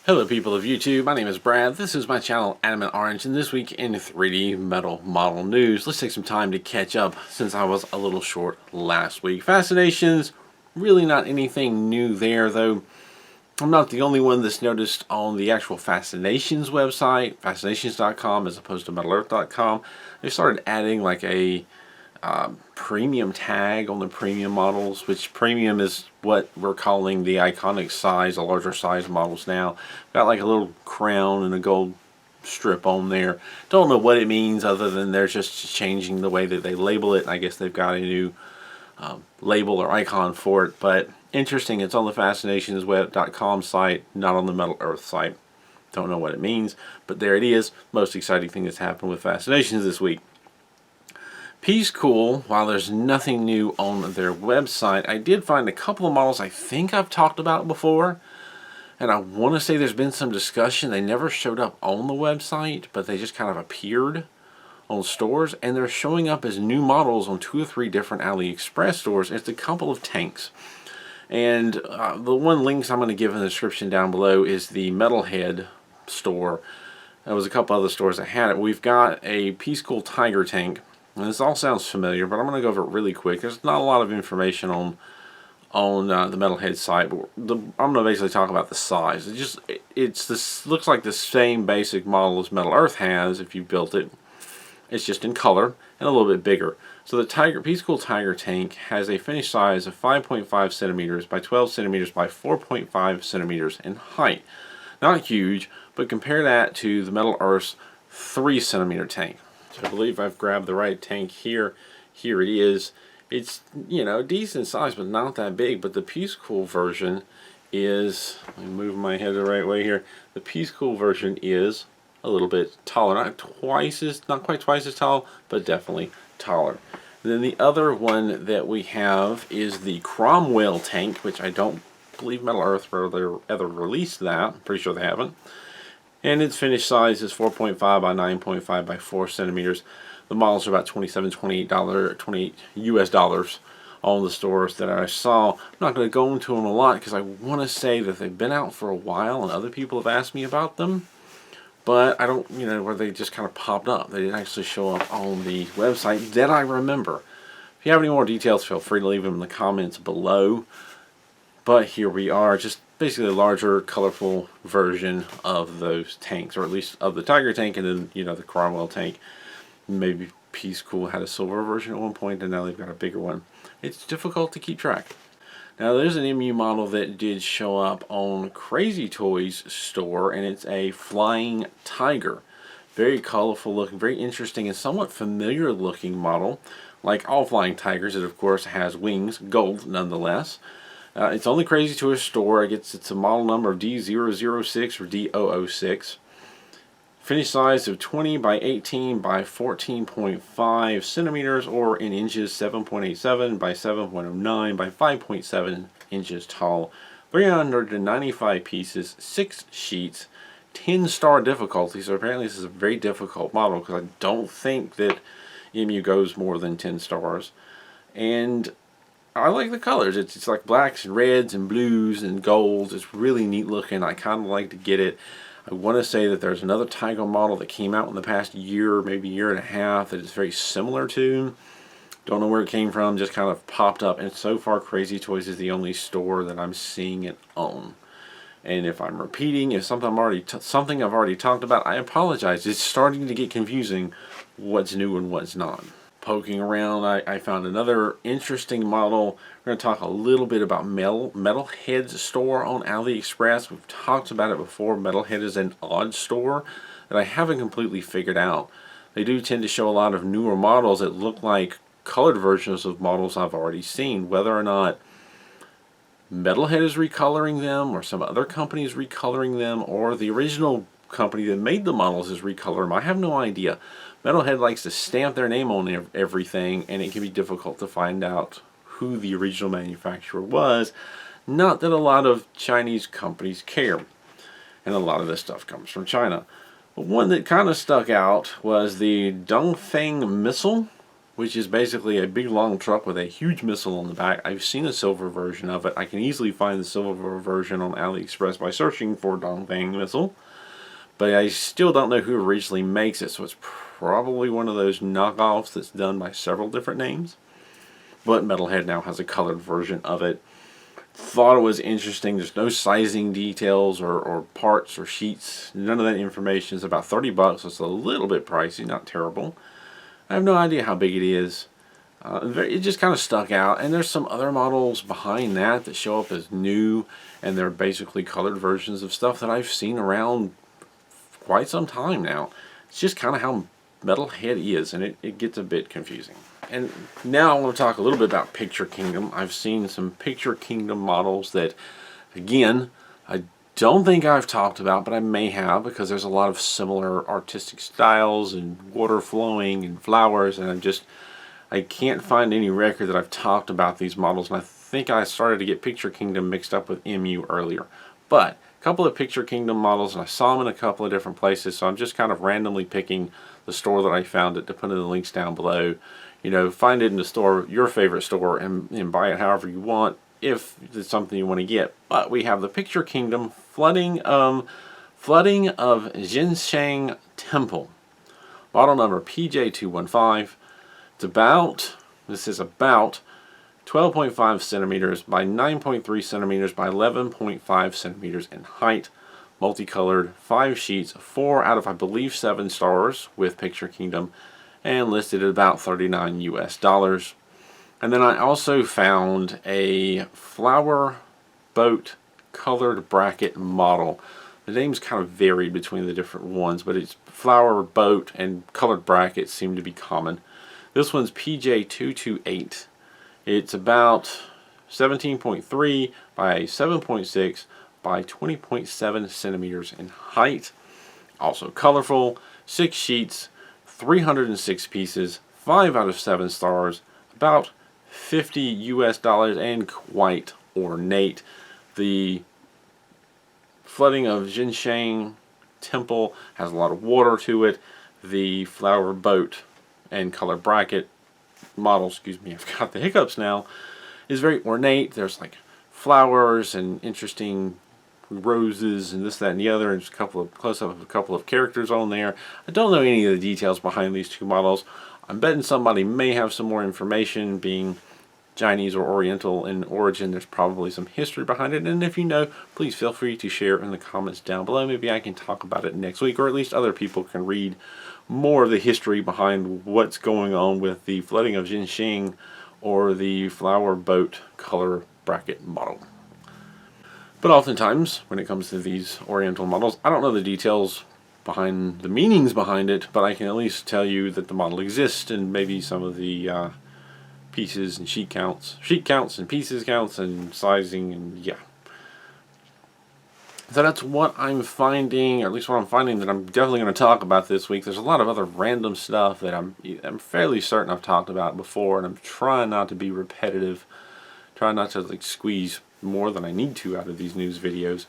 Hello people of YouTube, my name is Brad, this is my channel Adamant Orange, and this week in 3D metal model news, let's take some time to catch up since I was a little short last week. Fascinations, really not anything new there, though I'm not the only one that's noticed on the actual Fascinations website, fascinations.com as opposed to metalearth.com. They started adding like a premium tag on the premium models, which premium is what we're calling the iconic size, the larger size models now. Got like a little crown and a gold strip on there. Don't know what it means other than they're just changing the way that they label it. I guess they've got a new label or icon for it, but interesting. It's on the fascinationsweb.com site, not on the Metal Earth site. Don't know what it means, but there it is. Most exciting thing that's happened with Fascinations this week. Peace Cool, while there's nothing new on their website, I did find a couple of models I think I've talked about before, and I want to say there's been some discussion. They never showed up on the website, but they just kind of appeared on stores, and they're showing up as new models on 2 or 3 different AliExpress stores. It's a couple of tanks, and the one links I'm going to give in the description down below is the Metalhead store. There was a couple other stores that had it. We've got a Peace Cool Tiger tank. And this all sounds familiar, but I'm going to go over it really quick. There's not a lot of information on the Metalhead site, but I'm going to basically talk about the size. It's this looks like the same basic model as Metal Earth has if you built it. It's just in color and a little bit bigger. So the Peace Cool Tiger tank has a finished size of 5.5 centimeters by 12 centimeters by 4.5 centimeters in height. Not huge, but compare that to the Metal Earth's 3 centimeter tank. I believe I've grabbed the right tank here. Here it is. It's, you know, decent size, but not that big. But the Peace Cool version is, let me move my head the right way here. The Peace Cool version is a little bit taller. Not quite twice as tall, but definitely taller. And then the other one that we have is the Cromwell tank, which I don't believe Metal Earth ever released that. I'm pretty sure they haven't. And its finished size is 4.5 by 9.5 by 4 centimeters. The models are about $27, $28 US dollars on the stores that I saw. I'm not going to go into them a lot because I want to say that they've been out for a while and other people have asked me about them. But I don't, you know, where they just kind of popped up. They didn't actually show up on the website that I remember. If you have any more details, feel free to leave them in the comments below. But here we are, just basically a larger, colorful version of those tanks, or at least of the Tiger tank, and then, you know, the Cromwell tank. Maybe Peace Cool had a silver version at one point, and now they've got a bigger one. It's difficult to keep track. Now, there's an MU model that did show up on Crazy Toys store, and it's a Flying Tiger. Very colorful looking, very interesting, and somewhat familiar looking model. Like all Flying Tigers, it of course has wings, gold nonetheless. It's only Crazy Toys store. It's a model number of D006 or D006. Finished size of 20 by 18 by 14.5 centimeters, or in inches 7.87 by 7.09 by 5.7 inches tall. 395 pieces, 6 sheets, 10-star difficulty. So apparently this is a very difficult model because I don't think that MU goes more than 10 stars. And I like the colors. It's like blacks and reds and blues and golds. It's really neat looking. I kind of like to get it. I want to say that there's another Tiger model that came out in the past year, maybe year and a half, that is very similar to. Don't know where it came from, just kind of popped up. And so far, Crazy Toys is the only store that I'm seeing it on. And if I'm repeating, if something I've already talked about, I apologize. It's starting to get confusing what's new and what's not. Poking around, I found another interesting model. We're going to talk a little bit about Metalhead's store on AliExpress. We've talked about it before. Metalhead is an odd store that I haven't completely figured out. They do tend to show a lot of newer models that look like colored versions of models I've already seen. Whether or not Metalhead is recoloring them, or some other company is recoloring them, or the original company that made the models is recoloring them, I have no idea. Metalhead likes to stamp their name on everything, and it can be difficult to find out who the original manufacturer was. Not that a lot of Chinese companies care, and a lot of this stuff comes from China. But one that kind of stuck out was the Dongfeng missile. which is basically a big long truck with a huge missile on the back. I've seen a silver version of it. I can easily find the silver version on AliExpress by searching for Dongfang missile. But I still don't know who originally makes it, so it's probably one of those knockoffs that's done by several different names. But Metalhead now has a colored version of it. Thought it was interesting. There's no sizing details or parts or sheets. None of that information. It's about 30 bucks. So it's a little bit pricey, not terrible. I have no idea how big it is. It just kind of stuck out. And there's some other models behind that show up as new, and they're basically colored versions of stuff that I've seen around quite some time now. It's just kind of how Metalhead is, and it gets a bit confusing. And now I want to talk a little bit about Picture Kingdom. I've seen some Picture Kingdom models that, again, I don't think I've talked about, but I may have, because there's a lot of similar artistic styles and water flowing and flowers, and I can't find any record that I've talked about these models, and I think I started to get Picture Kingdom mixed up with MU earlier. But a couple of Picture Kingdom models, and I saw them in a couple of different places, so I'm just kind of randomly picking the store that I found it to put in the links down below. You know, find it in the store, your favorite store, and buy it however you want, if it's something you want to get. But we have the Picture Kingdom flooding of Jinsheng Temple, model number PJ215. This is about 12.5 centimeters by 9.3 centimeters by 11.5 centimeters in height. Multicolored, 5 sheets, 4 out of I believe 7 stars with Picture Kingdom, and listed at about $39 US. And then I also found a flower boat colored bracket model. The names kind of varied between the different ones, but it's flower boat and colored brackets seem to be common. This one's PJ228. It's about 17.3 by 7.6 by 20.7 centimeters in height. Also colorful, 6 sheets, 306 pieces, 5 out of 7 stars, about $50 US, and quite ornate. The flooding of Jinsheng Temple has a lot of water to it. The flower boat and color bracket model, excuse me, I've got the hiccups now, is very ornate. There's like flowers and interesting roses and this, that, and the other, and just a couple of close-up of a couple of characters on there. I don't know any of the details behind these two models. I'm betting somebody may have some more information. Being Chinese or Oriental in origin, there's probably some history behind it, and if you know, please feel free to share in the comments down below. Maybe I can talk about it next week, or at least other people can read more of the history behind what's going on with the flooding of Jinsheng or the flower boat color bracket model. But oftentimes, when it comes to these Oriental models, I don't know the details behind the meanings behind it, but I can at least tell you that the model exists, and maybe some of the pieces and sheet counts and pieces counts and sizing, and yeah. So that's what I'm finding, or at least what I'm finding that I'm definitely going to talk about this week. There's a lot of other random stuff that I'm fairly certain I've talked about before, and I'm trying not to be repetitive, trying not to like squeeze more than I need to out of these news videos.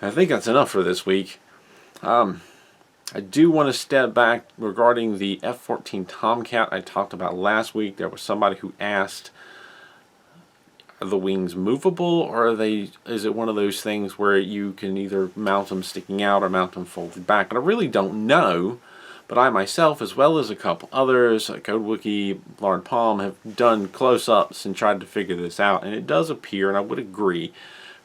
I think that's enough for this week. I do want to step back regarding the F-14 Tomcat I talked about last week. There was somebody who asked, are the wings movable, or is it one of those things where you can either mount them sticking out or mount them folded back? And I really don't know, but I myself, as well as a couple others, CodeWookie, Lauren Palm, have done close-ups and tried to figure this out, and it does appear, and I would agree,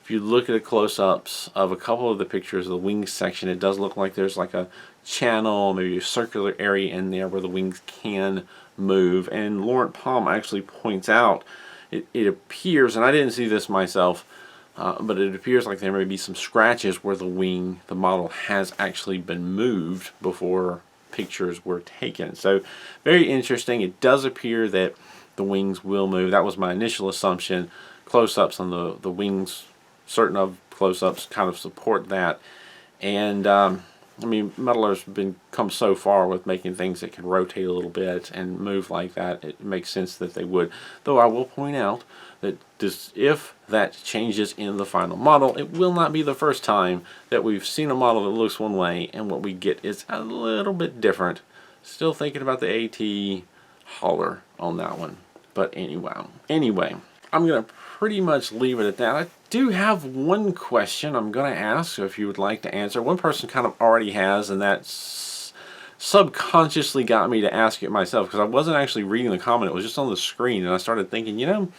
if you look at the close-ups of a couple of the pictures of the wings section, it does look like there's like a channel, maybe a circular area in there where the wings can move. And Lauren Palm actually points out, it appears, and I didn't see this myself, but it appears like there may be some scratches where the model has actually been moved before pictures were taken. So very interesting. It does appear that the wings will move. That was my initial assumption. Close-ups on the wings, certain of close-ups kind of support that. And I mean, metalers have come so far with making things that can rotate a little bit and move like that. It makes sense that they would. Though I will point out that if that changes in the final model, it will not be the first time that we've seen a model that looks one way and what we get is a little bit different. Still thinking about the AT, holler on that one. But anyway, I'm going to pretty much leave it at that. I do have one question I'm going to ask, so if you would like to answer. One person kind of already has, and that's subconsciously got me to ask it myself, because I wasn't actually reading the comment. It was just on the screen, and I started thinking, you know,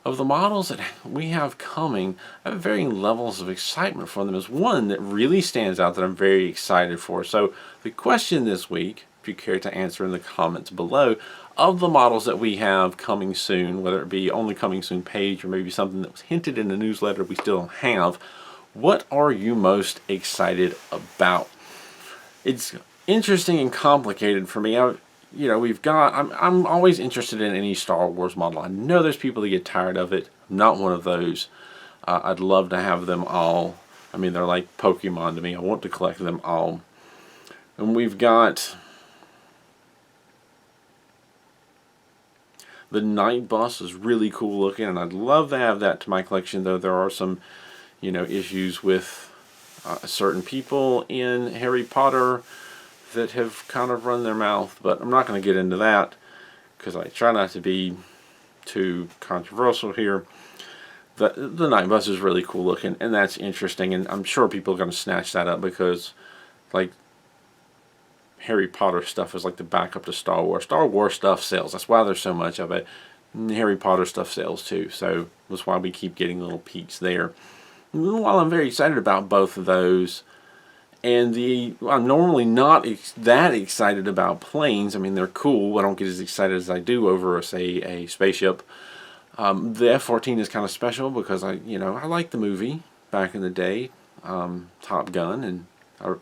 of the models that we have coming, I have varying levels of excitement for them. There's one that really stands out that I'm very excited for. So the question this week, if you care to answer in the comments below, of the models that we have coming soon, whether it be on the coming soon page or maybe something that was hinted in the newsletter we still don't have, what are you most excited about? It's interesting and complicated for me. I'm always interested in any Star Wars model. I know there's people that get tired of it. I'm not one of those. I'd love to have them all. I mean, they're like Pokemon to me. I want to collect them all. And we've got the Night Bus is really cool looking, and I'd love to have that to my collection, though there are some, issues with certain people in Harry Potter that have kind of run their mouth, but I'm not going to get into that because I try not to be too controversial here. The Night Bus is really cool looking, and that's interesting, and I'm sure people are going to snatch that up because, like, Harry Potter stuff is like the backup to Star Wars. Star Wars stuff sells. That's why there's so much of it. And Harry Potter stuff sells too, so that's why we keep getting little peeks there. And while I'm very excited about both of those, and I'm normally not that excited about planes. I mean, they're cool. I don't get as excited as I do over, say, a spaceship. The F-14 is kind of special because I like the movie back in the day, Top Gun, and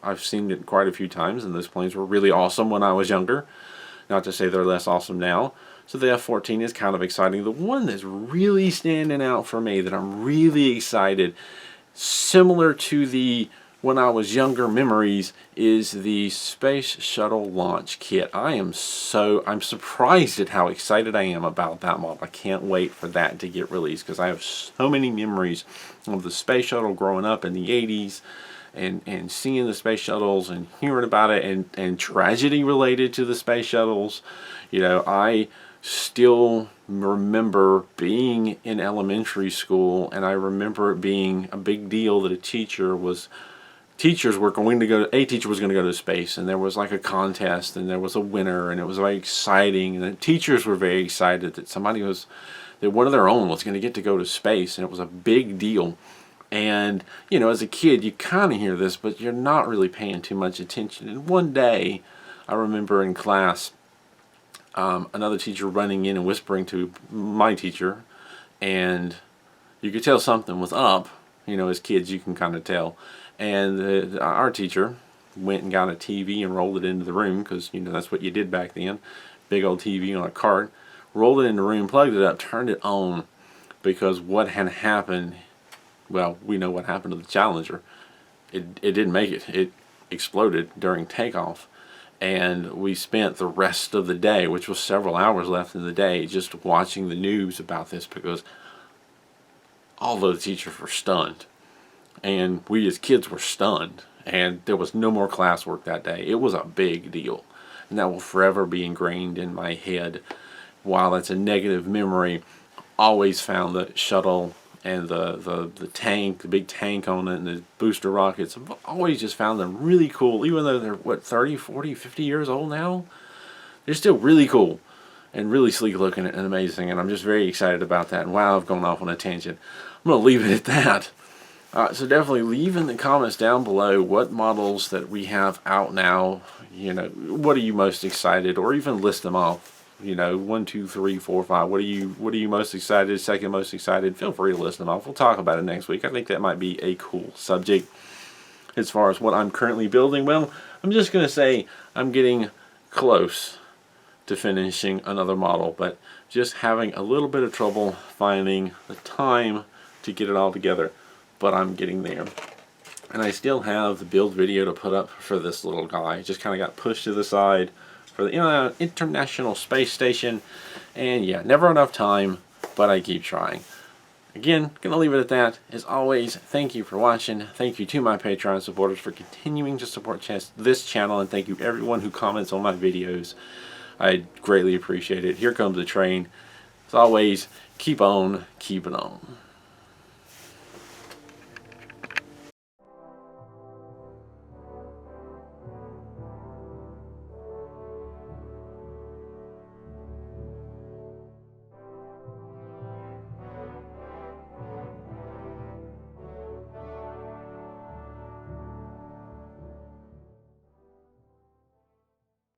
I've seen it quite a few times, and those planes were really awesome when I was younger. Not to say they're less awesome now. So the F-14 is kind of exciting. The one that's really standing out for me that I'm really excited, similar to the when I was younger memories, is the Space Shuttle launch kit. I'm surprised at how excited I am about that model. I can't wait for that to get released because I have so many memories of the Space Shuttle growing up in the 80s. And seeing the space shuttles and hearing about it and tragedy related to the space shuttles. I still remember being in elementary school, and I remember it being a big deal that a teacher was going to go to space, and there was like a contest, and there was a winner, and it was very exciting, and the teachers were very excited that that one of their own was going to go to space, and it was a big deal. And, as a kid, you kind of hear this, but you're not really paying too much attention. And one day, I remember in class, another teacher running in and whispering to my teacher, and you could tell something was up. As kids, you can kind of tell. And our teacher went and got a TV and rolled it into the room, because, that's what you did back then. Big old TV on a cart. Rolled it in the room, plugged it up, turned it on, because what had happened... Well, we know what happened to the Challenger. It didn't make it. It exploded during takeoff. And we spent the rest of the day, which was several hours left in the day, just watching the news about this, because all the teachers were stunned. And we as kids were stunned. And there was no more classwork that day. It was a big deal. And that will forever be ingrained in my head. While that's a negative memory, always found the shuttle and the tank, the big tank on it, and the booster rockets, I've always just found them really cool. Even though they're, 30, 40, 50 years old now? They're still really cool and really sleek looking and amazing, and I'm just very excited about that. And wow, I've gone off on a tangent. I'm going to leave it at that. So definitely leave in the comments down below what models that we have out now. What are you most excited, or even list them off. 1, 2, 3, 4, 5. What are you most excited? Second most excited? Feel free to list them off. We'll talk about it next week. I think that might be a cool subject. As far as what I'm currently building, well, I'm just going to say I'm getting close to finishing another model, but just having a little bit of trouble finding the time to get it all together. But I'm getting there. And I still have the build video to put up for this little guy. It just kind of got pushed to the side for the International Space Station. And yeah, never enough time, but I keep trying. Again, gonna leave it at that. As always, thank you for watching. Thank you to my Patreon supporters for continuing to support this channel, and thank you everyone who comments on my videos. I greatly appreciate it. Here comes the train. As always, keep on keeping on.